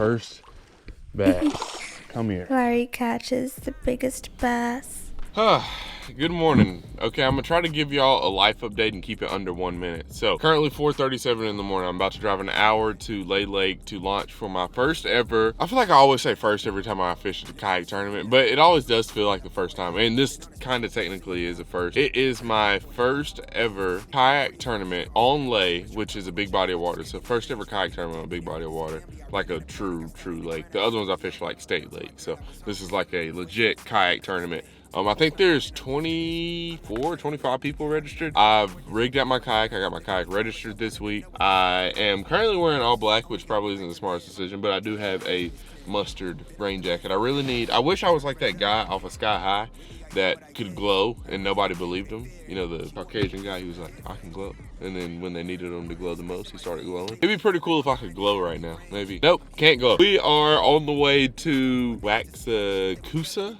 first bass. Come here. Larry catches the biggest bass. Good morning. Okay, I'm gonna try to give y'all a life update and keep it under 1 minute. So currently 4:37 in the morning. I'm about to drive an hour to Lay Lake to launch for my first ever. I feel like I always say first every time I fish at the kayak tournament, but it always does feel like the first time. And this kind of technically is a first. It is my first ever kayak tournament on Lay, which is a big body of water. So first ever kayak tournament on a big body of water, like a true lake. The other ones I fished like state lake. So this is like a legit kayak tournament. I think there's 24, 25 people registered. I've rigged out my kayak. I got my kayak registered this week. I am currently wearing all black, which probably isn't the smartest decision, but I do have a mustard rain jacket. I wish I was like that guy off of Sky High that could glow and nobody believed him. You know, the Caucasian guy, he was like, I can glow. And then when they needed him to glow the most, he started glowing. It'd be pretty cool if I could glow right now, maybe. Nope, can't glow. We are on the way to Waxacusa?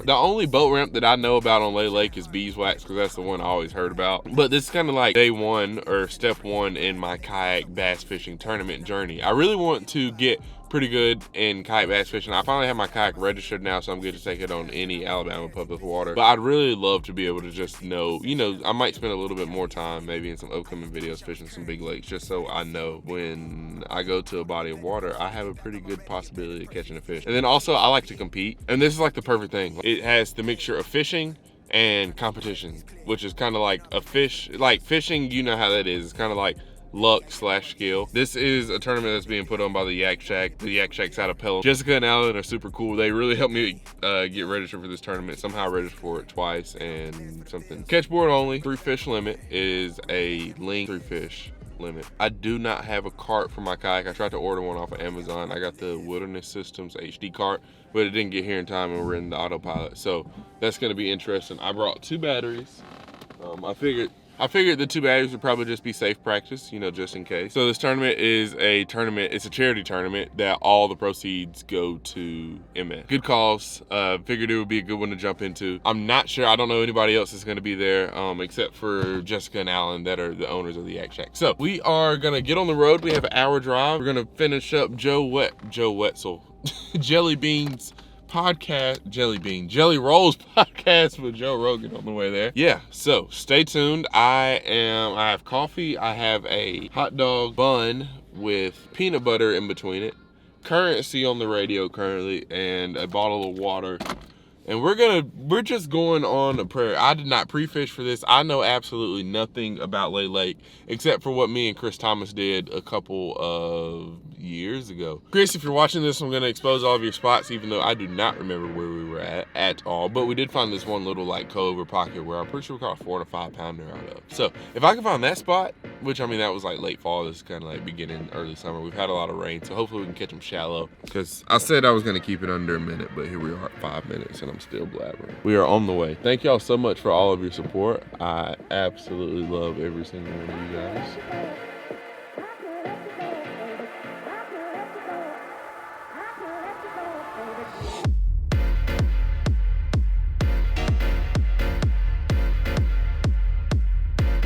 The only boat ramp that I know about on Lay Lake is Beeswax, because that's the one I always heard about. But this is kind of like day one, or step one in my kayak bass fishing tournament journey. I really want to get pretty good in kayak bass fishing. I finally have my kayak registered now, so I'm good to take it on any Alabama public water. But I'd really love to be able to just know, I might spend a little bit more time maybe in some upcoming videos fishing some big lakes, just so I know when I go to a body of water, I have a pretty good possibility of catching a fish. And then also, I like to compete, and this is like the perfect thing. It has the mixture of fishing and competition, which is kind of like like fishing, you know how that is. It's kind of like luck/skill. This is a tournament that's being put on by the Yak Shack. The Yak Shack's out of Pelham. Jessica and Alan are super cool. They really helped me get registered for this tournament. Somehow I registered for it twice and something. Catchboard only. 3 fish limit is a link 3 fish limit. I do not have a cart for my kayak. I tried to order one off of Amazon. I got the Wilderness Systems HD cart, but it didn't get here in time and we're in the autopilot. So that's going to be interesting. I brought 2 batteries. I figured the 2 batteries would probably just be safe practice, just in case. So this tournament is it's a charity tournament that all the proceeds go to MS. Good cause. Figured it would be a good one to jump into. I'm not sure, I don't know anybody else that's gonna be there, except for Jessica and Alan that are the owners of the Yak Shack. So we are gonna get on the road. We have an hour drive. We're gonna finish up Joe Wetzel, Jelly Rolls podcast with Joe Rogan on the way there. Yeah, so stay tuned. I have coffee. I have a hot dog bun with peanut butter in between it, Currency on the radio currently, and a bottle of water. And we're just going on a prayer. I did not pre-fish for this. I know absolutely nothing about Lay Lake except for what me and Chris Thomas did a couple of years ago. Chris, if you're watching this, I'm gonna expose all of your spots, even though I do not remember where we were at all. But we did find this one little like cove or pocket where I'm pretty sure we caught a 4 to 5 pounder out of. So if I can find that spot, which I mean that was like late fall, this is kind of like beginning early summer. We've had a lot of rain, so hopefully we can catch them shallow. Because I said I was gonna keep it under a minute, but here we are at 5 minutes and I'm still blabbering. We are on the way. Thank y'all so much for all of your support. I absolutely love every single one of you guys.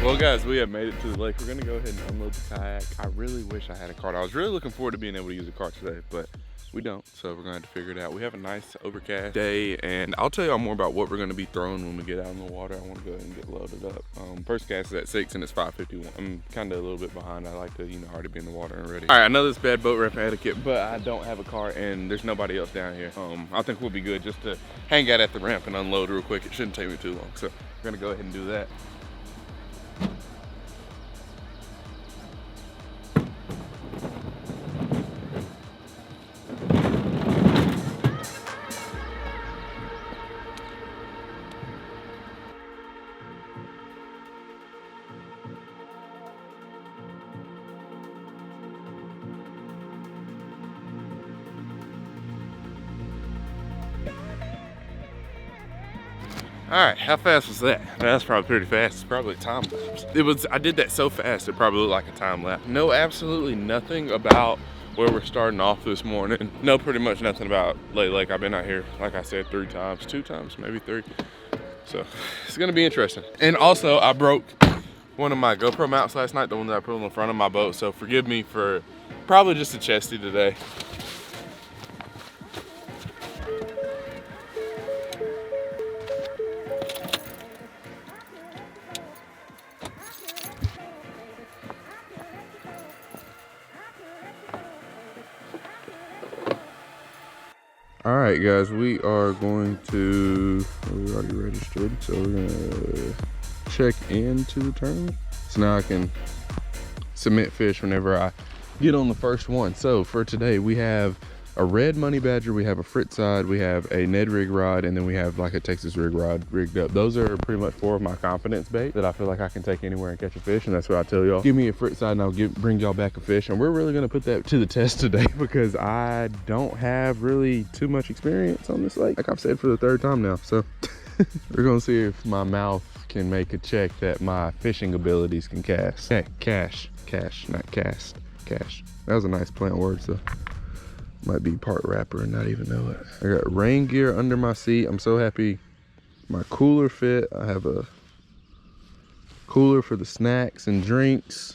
Well guys, we have made it to the lake. We're gonna go ahead and unload the kayak. I really wish I had a cart. I was really looking forward to being able to use a cart today, but we don't, so we're gonna have to figure it out. We have a nice overcast day, and I'll tell y'all more about what we're gonna be throwing when we get out in the water. I wanna go ahead and get loaded up. First cast is at 6 and it's 5:51. I'm kinda a little bit behind. I like to, already be in the water and ready. All right, I know this bad boat ramp etiquette, but I don't have a cart and there's nobody else down here. I think we'll be good just to hang out at the ramp and unload real quick. It shouldn't take me too long, so we're gonna go ahead and do that. All right, how fast was that? That's probably pretty fast. It's probably a time lapse. I did that so fast, it probably looked like a time lapse. Know absolutely nothing about where we're starting off this morning. Know pretty much nothing about Lay Lake. I've been out here, like I said, 2 times, maybe 3. So it's gonna be interesting. And also I broke one of my GoPro mounts last night, the one that I put on the front of my boat. So forgive me for Probably just a chesty today. All right, guys, we are going to, we already registered, so we're gonna check into the tournament. So now I can submit fish whenever I get on the first one. So for today, we have a red money badger, we have a frit side, we have a Ned rig rod, and then we have like a Texas rig rod rigged up. Those are pretty much 4 of my confidence bait that I feel like I can take anywhere and catch a fish, and that's what I tell y'all. Give me a frit side and I'll bring y'all back a fish, and we're really gonna put that to the test today because I don't have really too much experience on this lake, like I've said for the 3rd time now. So we're gonna see if my mouth can make a check that my fishing abilities can cast. Hey, cash, not cast, cash. That was a nice play on words though. Might be part rapper and not even know it. I got rain gear under my seat. I'm so happy my cooler fit. I have a cooler for the snacks and drinks.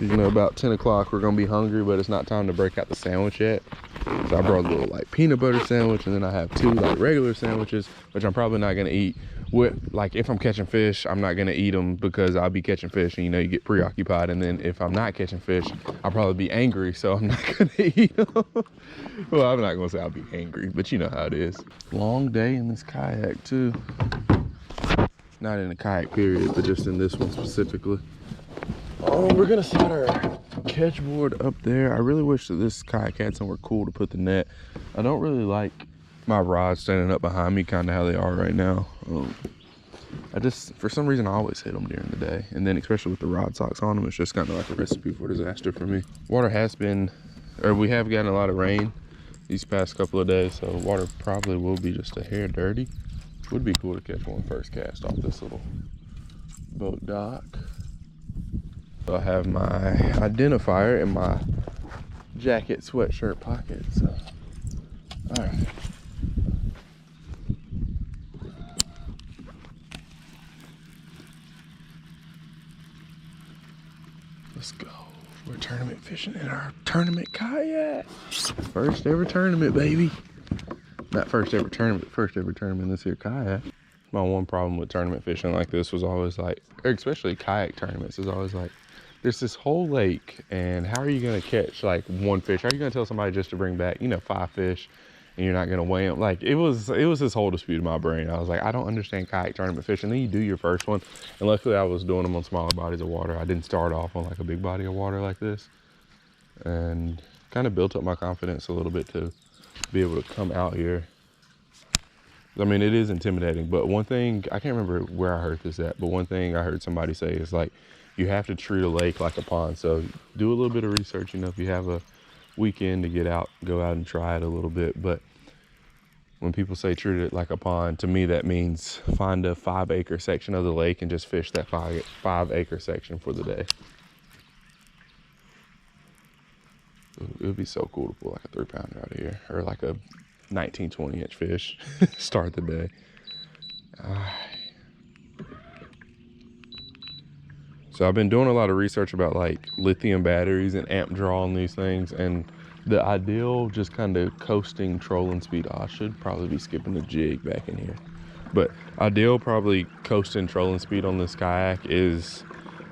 You know, about 10 o'clock we're gonna be hungry, but it's not time to break out the sandwich yet. So I brought a little like peanut butter sandwich, and then I have 2 like regular sandwiches, which I'm probably not gonna eat. Like if I'm catching fish, I'm not gonna eat them because I'll be catching fish and you know, you get preoccupied. And then if I'm not catching fish, I'll probably be angry, so I'm not gonna eat them. Well, I'm not gonna say I'll be angry, but you know how it is. Long day in this kayak too. Not in the kayak period, but just in this one specifically. Oh, we're gonna set our catch board up there. I really wish that this kayak had somewhere cool to put the net. I don't really like my rods standing up behind me, kind of how they are right now. I just, for some reason, I always hit them during the day, and then especially with the rod socks on them, it's just kind of like a recipe for disaster for me. Water has been, or we have gotten a lot of rain these past couple of days, so water probably will be just a hair dirty. Would be cool to catch one first cast off this little boat dock. So I have my identifier in my jacket sweatshirt pocket. So, all right. Let's go. We're tournament fishing in our tournament kayak. First ever tournament, baby. Not first ever tournament, first ever tournament in this here kayak. My one problem with tournament fishing like this was always like, or especially kayak tournaments, is always like, there's this whole lake, and how are you gonna catch like one fish? How are you gonna tell somebody just to bring back, you know, 5 fish, and you're not gonna weigh them? Like it was this whole dispute in my brain. I was like, I don't understand kayak tournament fishing. Then you do your first one, and luckily I was doing them on smaller bodies of water. I didn't start off on like a big body of water like this, and kind of built up my confidence a little bit to be able to come out here. I mean, it is intimidating, but one thing, I can't remember where I heard this at, but one thing I heard somebody say is like, you have to treat a lake like a pond. So do a little bit of research, you know, if you have a weekend to get out, go out and try it a little bit. But when people say treat it like a pond, to me that means find a 5-acre section of the lake and just fish that 5-acre section for the day. It would be so cool to pull like a 3-pounder out of here, or like a 19, 20-inch fish. Start the day. So I've been doing a lot of research about like lithium batteries and amp draw on these things, and the ideal just kind of coasting trolling speed. I should probably be skipping the jig back in here, but ideal probably coasting trolling speed on this kayak is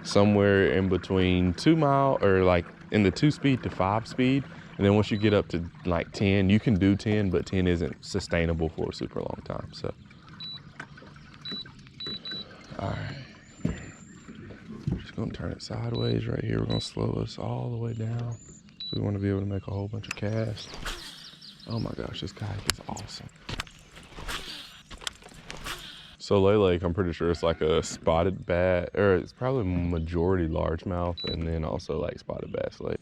somewhere in between 2 mile, or like in the 2 speed to 5 speed. And then once you get up to like 10, you can do 10, but 10 isn't sustainable for a super long time. So, all right. Just gonna turn it sideways right here. We're gonna slow us all the way down. So we want to be able to make a whole bunch of casts. Oh my gosh, this kayak is awesome. So Lay Lake, I'm pretty sure it's like a spotted bass, or it's probably majority largemouth, and then also like spotted bass lake.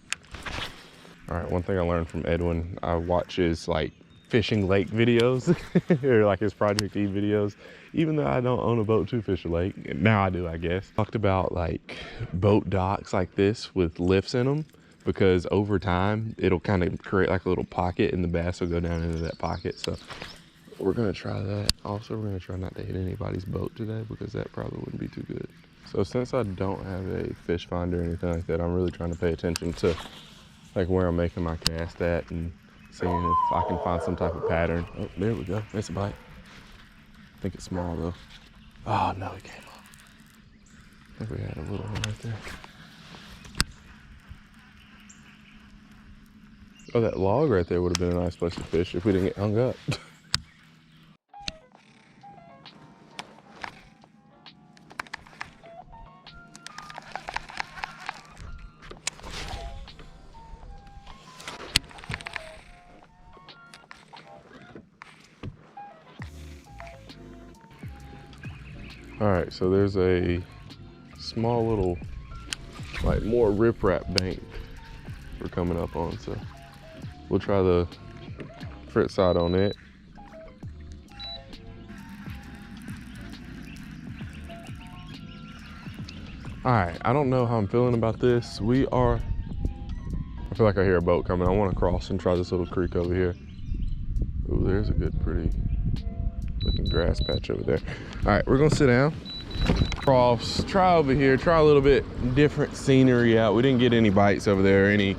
All right, one thing I learned from Edwin, I watch his like fishing lake videos, or like his Project E videos, even though I don't own a boat to fish a lake. Now I do, I guess. Talked about like boat docks like this with lifts in them, because over time, it'll kind of create like a little pocket and the bass will go down into that pocket. So we're gonna try that. Also, we're gonna try not to hit anybody's boat today, because that probably wouldn't be too good. So since I don't have a fish finder or anything like that, I'm really trying to pay attention to like where I'm making my cast at and seeing if I can find some type of pattern. Oh, there we go. That's a bite. I think it's small though. Oh no, it came off. I think we had a little one right there. Oh, that log right there would have been a nice place to fish if we didn't get hung up. All right, so there's a small little, like more riprap bank we're coming up on. So we'll try the frit side on it. All right, I don't know how I'm feeling about this. I feel like I hear a boat coming. I want to cross and try this little creek over here. Ooh, there's a good, pretty looking grass patch over there. All right, we're gonna sit down, cross, try over here, try a little bit different scenery out. We didn't get any bites over there, any,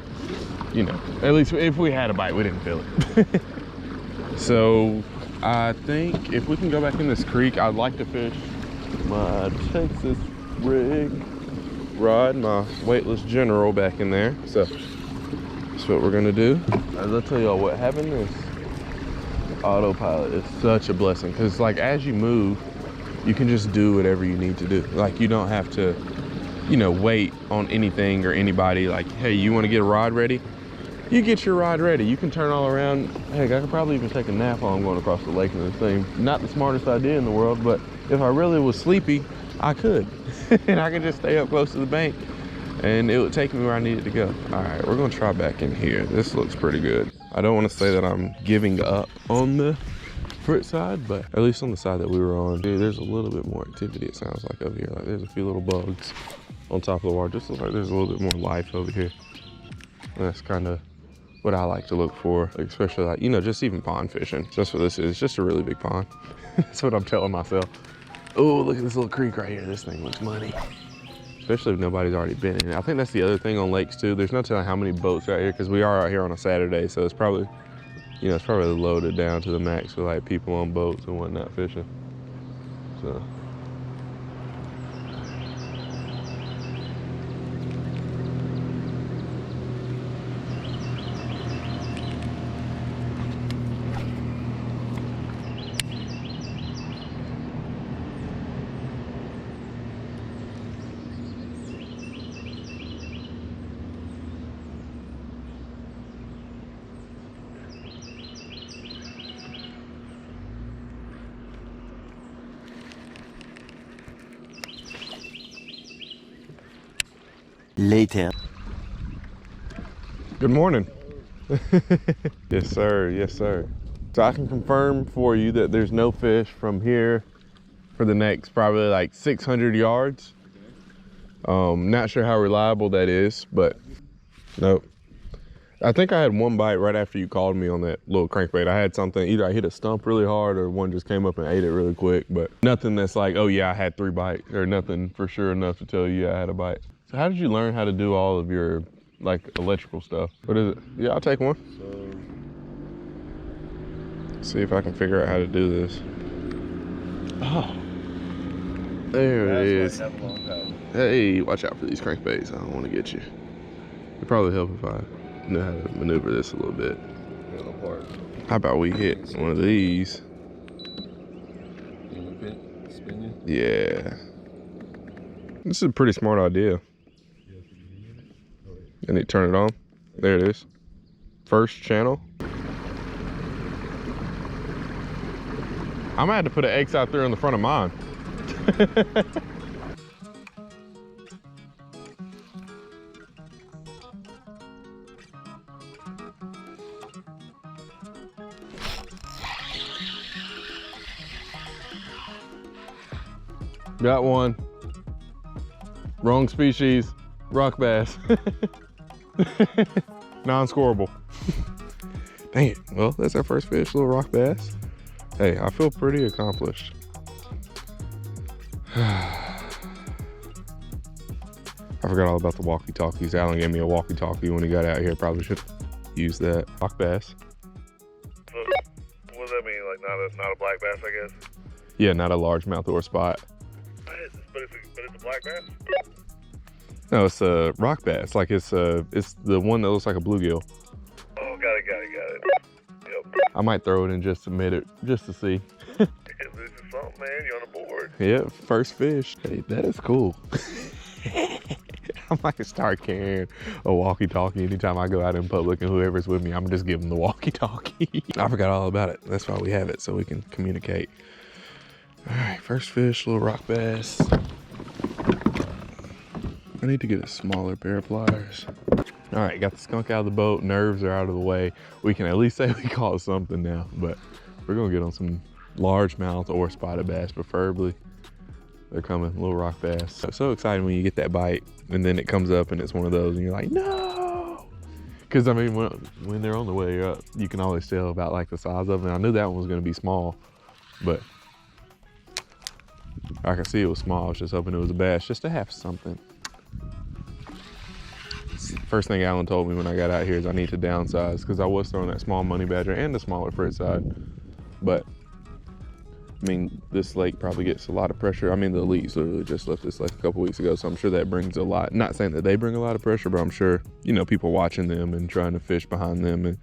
you know, at least if we had a bite, we didn't feel it. So I think if we can go back in this creek, I'd like to fish my Texas rig rod, my weightless general back in there. So that's what we're gonna do. I'll tell y'all what, having this autopilot is such a blessing, because like as you move, you can just do whatever you need to do. Like you don't have to, you know, wait on anything or anybody. Like, hey, you want to get a rod ready? You get your rod ready. You can turn all around. Heck, I could probably even take a nap while I'm going across the lake in this thing. Not the smartest idea in the world, but if I really was sleepy, I could. And I could just stay up close to the bank and it would take me where I needed to go. All right, we're gonna try back in here. This looks pretty good. I don't want to say that I'm giving up on the frit side, but at least on the side that we were on, dude, there's a little bit more activity, it sounds like, over here. Like there's a few little bugs on top of the water. Just looks like there's a little bit more life over here. And that's kind of what I like to look for, like, especially like, you know, just even pond fishing. That's what this is, just a really big pond. That's what I'm telling myself. Oh, look at this little creek right here. This thing looks money. Especially if nobody's already been in it. I think that's the other thing on lakes too. There's no telling how many boats are out here, because we are out here on a Saturday, so it's probably, you know, it's probably loaded down to the max with like people on boats and whatnot fishing. So. Later. Good morning. Yes, sir. Yes, sir. So I can confirm for you that there's no fish from here for the next probably like 600 yards. Not sure how reliable that is, but nope. I think I had one bite right after you called me on that little crankbait. I had something, either I hit a stump really hard or one just came up and ate it really quick, but nothing that's like, oh yeah, I had 3 bites, or nothing for sure enough to tell you I had a bite. So how did you learn how to do all of your like electrical stuff? What is it? Yeah, I'll take one. Let's see if I can figure out how to do this. Oh, there it is. Hey, watch out for these crankbaits. I don't want to get you. It'd probably help if I know how to maneuver this a little bit. How about we hit one of these? Yeah. This is a pretty smart idea. And you turn it on. There it is. First channel. I'm gonna have to put an X out there in the front of mine. Got one. Wrong species, rock bass. Non-scoreable. Dang it, well, that's our first fish, little rock bass. Hey, I feel pretty accomplished. I forgot all about the walkie-talkies. Alan gave me a walkie-talkie when he got out here. Probably should use that. Rock bass. So, what does that mean? Like not a black bass, I guess? Yeah, not a largemouth or spot. But it's a black bass? No, it's a rock bass. Like it's the one that looks like a bluegill. Oh, got it. Yep. I might throw it in just a minute, just to see. This is something, man. You're on the board. Yeah, first fish. Hey, that is cool. I might start carrying a walkie-talkie anytime I go out in public, and whoever's with me, I'm just giving them the walkie-talkie. I forgot all about it. That's why we have it, so we can communicate. All right, first fish, little rock bass. I need to get a smaller pair of pliers. All right, got the skunk out of the boat. Nerves are out of the way. We can at least say we caught something now, but we're gonna get on some largemouth or spotted bass, preferably. They're coming, little rock bass. So exciting when you get that bite and then it comes up and it's one of those and you're like, no! Because I mean, when they're on the way up, you can always tell about like the size of it. I knew that one was gonna be small, but I could see it was small. I was just hoping it was a bass just to have something. First thing Alan told me when I got out here is I need to downsize because I was throwing that small money badger and the smaller frit side. But I mean, this lake probably gets a lot of pressure. I mean, the elites literally just left this lake a couple weeks ago, so I'm sure that brings a lot. Not saying that they bring a lot of pressure, but I'm sure, you know, people watching them and trying to fish behind them and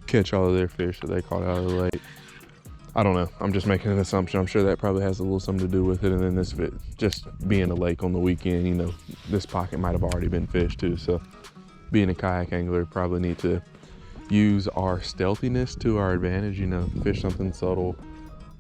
catch all of their fish that they caught out of the lake. I don't know. I'm just making an assumption. I'm sure that probably has a little something to do with it. And then this of it just being a lake on the weekend, you know, this pocket might have already been fished too. So being a kayak angler, probably need to use our stealthiness to our advantage, you know, fish something subtle.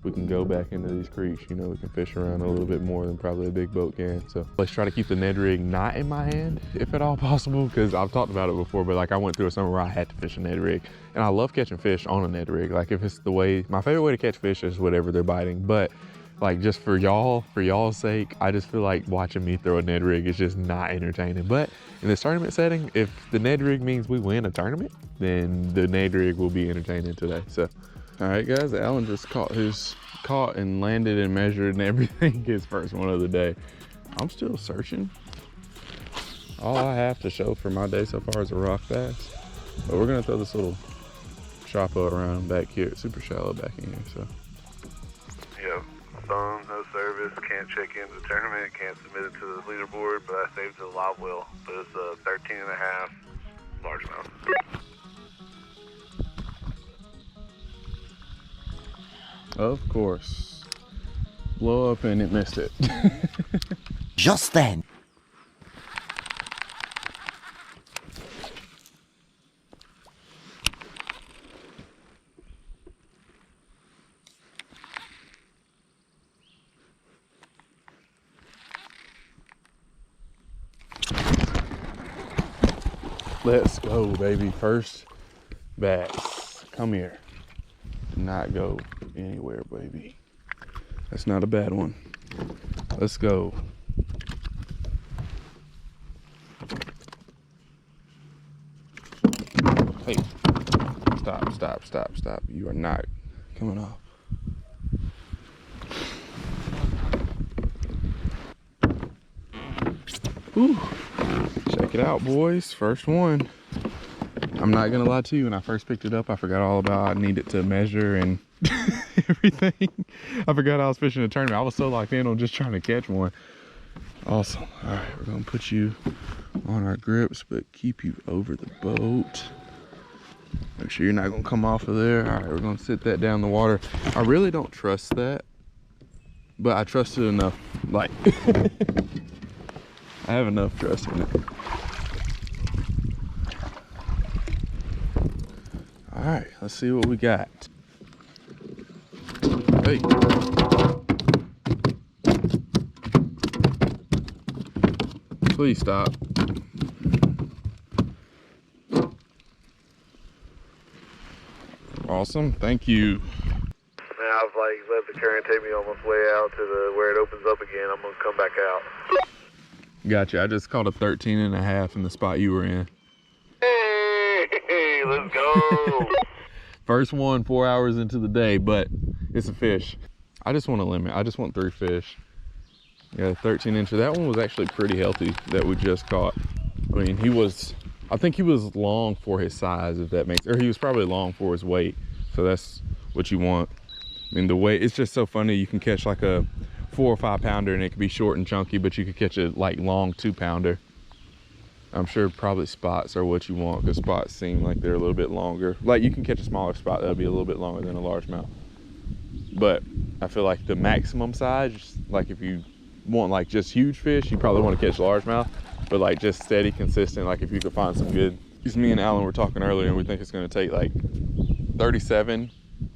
We can go back into these creeks, you know, we can fish around a little bit more than probably a big boat can. So let's try to keep the Ned rig not in my hand, if at all possible, because I've talked about it before, but like I went through a summer where I had to fish a Ned rig, and I love catching fish on a Ned rig. Like if it's the way, my favorite way to catch fish is whatever they're biting, but like just for y'all's sake, I just feel like watching me throw a Ned rig is just not entertaining. But in this tournament setting, if the Ned rig means we win a tournament, then the Ned rig will be entertaining today. So, all right guys, Alan just caught and landed and measured and everything, his first one of the day. I'm still searching. All I have to show for my day so far is a rock bass, but we're gonna throw this little chopper around back here. It's super shallow back in here, so. Yep. Phone, no service, can't check into the tournament, can't submit it to the leaderboard, but I saved it to the live well. But it's a 13.5 largemouth. Of course. Blow up and it missed it. Just then. Let's go, baby. First bass. Come here. Do not go anywhere, baby. That's not a bad one. Let's go. Hey, stop. You are not coming off. Whew. Check it out, boys. First one. I'm not gonna lie to you, when I first picked it up, I forgot all about I needed to measure and everything. I forgot I was fishing a tournament. I was so locked in on just trying to catch one. Awesome. All right, we're gonna put you on our grips, but keep you over the boat. Make sure you're not gonna come off of there. All right, we're gonna sit that down the water. I really don't trust that, but I trust it enough. Like, I have enough trust in it. All right, let's see what we got. Hey. Please stop. Awesome, thank you. Now I've like let the current take me almost way out to where it opens up again. I'm gonna come back out. Gotcha, I just caught a 13.5 in the spot you were in. Hey, let's go. First one 4 hours into the day, but it's a fish. I just want a limit. I just want 3 fish. Yeah, 13-incher. That one was actually pretty healthy that we just caught. I mean, I think he was long for his size, if that makes, or he was probably long for his weight. So that's what you want. I mean, the weight, it's just so funny. You can catch like a 4 or 5 pounder and it can be short and chunky, but you could catch a like long 2 pounder. I'm sure probably spots are what you want, because spots seem like they're a little bit longer. Like you can catch a smaller spot that'll be a little bit longer than a largemouth. But I feel like the maximum size, like if you want like just huge fish, you probably want to catch largemouth. But like just steady, consistent, like if you could find some good. Because me and Alan were talking earlier and we think it's going to take like 37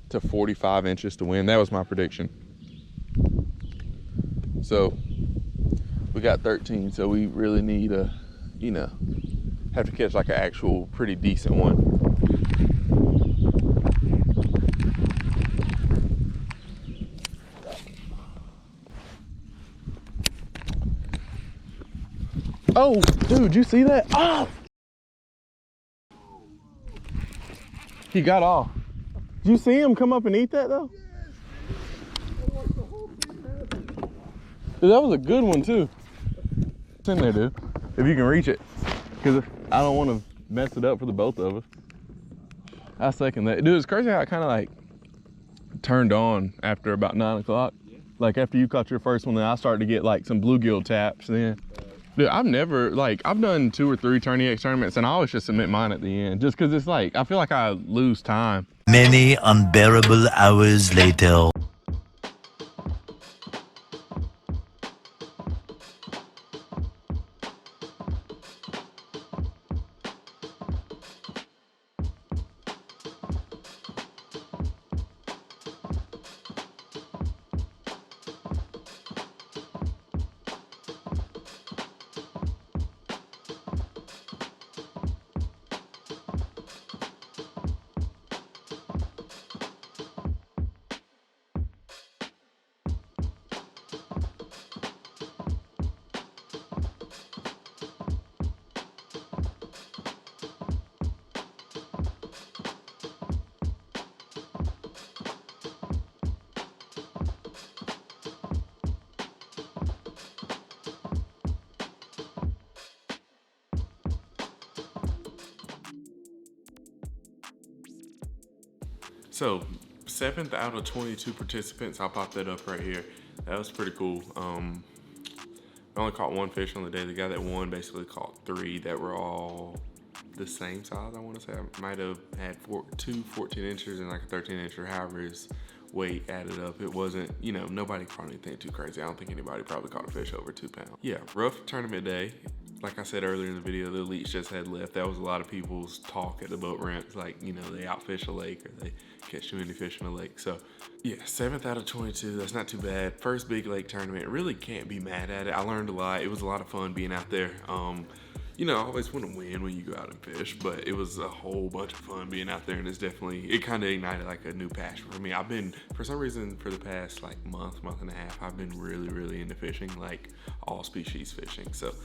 to 45 inches to win. That was my prediction. So we got 13, so we really need a, you know, have to catch like an actual pretty decent one. Oh, dude, you see that? Oh! He got off. Did you see him come up and eat that though? Dude, that was a good one too. It's in there, dude. If you can reach it. Because I don't want to mess it up for the both of us. I second that. Dude, it's crazy how it kind of like turned on after about 9 o'clock. Like after you caught your first one, then I started to get like some bluegill taps then. Dude, I've never, like, I've done 2 or 3 Tourney tournaments and I always just submit mine at the end. Just because it's like, I feel like I lose time. Many unbearable hours later. So 7th out of 22 participants, I'll pop that up right here. That was pretty cool. I only caught 1 fish on the day. The guy that won basically caught 3 that were all the same size, I want to say. I might have had 2 14-inchers and like a 13-incher, however his weight added up. It wasn't, you know, nobody caught anything too crazy. I don't think anybody probably caught a fish over 2 pounds. Yeah, rough tournament day. Like I said earlier in the video, the elites just had left. That was a lot of people's talk at the boat ramps, like, you know, they outfish a lake or they catch too many fish in a lake. So yeah, 7th out of 22, that's not too bad. First big lake tournament, really can't be mad at it. I learned a lot. It was a lot of fun being out there. You know, I always want to win when you go out and fish, but it was a whole bunch of fun being out there, and it's definitely, it kind of ignited like a new passion for me. I've been, for some reason, for the past like month and a half, I've been really into fishing, like all species fishing. So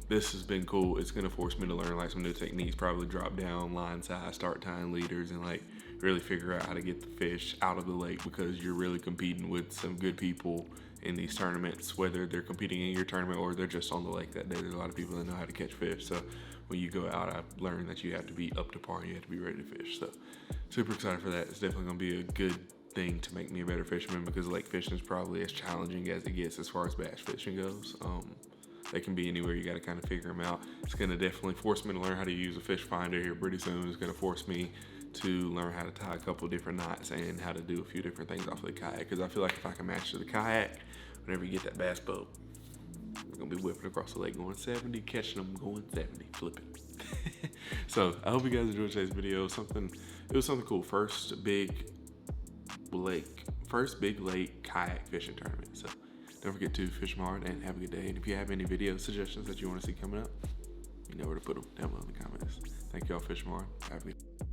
this has been cool. It's gonna force me to learn like some new techniques, probably drop down line size, start tying leaders, and like really figure out how to get the fish out of the lake, because you're really competing with some good people in these tournaments, whether they're competing in your tournament or they're just on the lake that day. There's a lot of people that know how to catch fish. So when you go out, I've learned that you have to be up to par and you have to be ready to fish. So super excited for that. It's definitely gonna be a good thing to make me a better fisherman, because lake fishing is probably as challenging as it gets as far as bass fishing goes. They can be anywhere. You got to kind of figure them out. It's going to definitely force me to learn how to use a fish finder here pretty soon. It's going to force me to learn how to tie a couple different knots and how to do a few different things off of the kayak, because I feel like if I can master the kayak, whenever you get that bass boat, we're going to be whipping across the lake going 70, catching them going 70, flipping. So I hope you guys enjoyed today's video. It was something cool. First big lake kayak fishing tournament. So don't forget to fish hard and have a good day. And if you have any video suggestions that you want to see coming up, you know where to put them down below in the comments. Thank y'all, fish hard. Have a good day.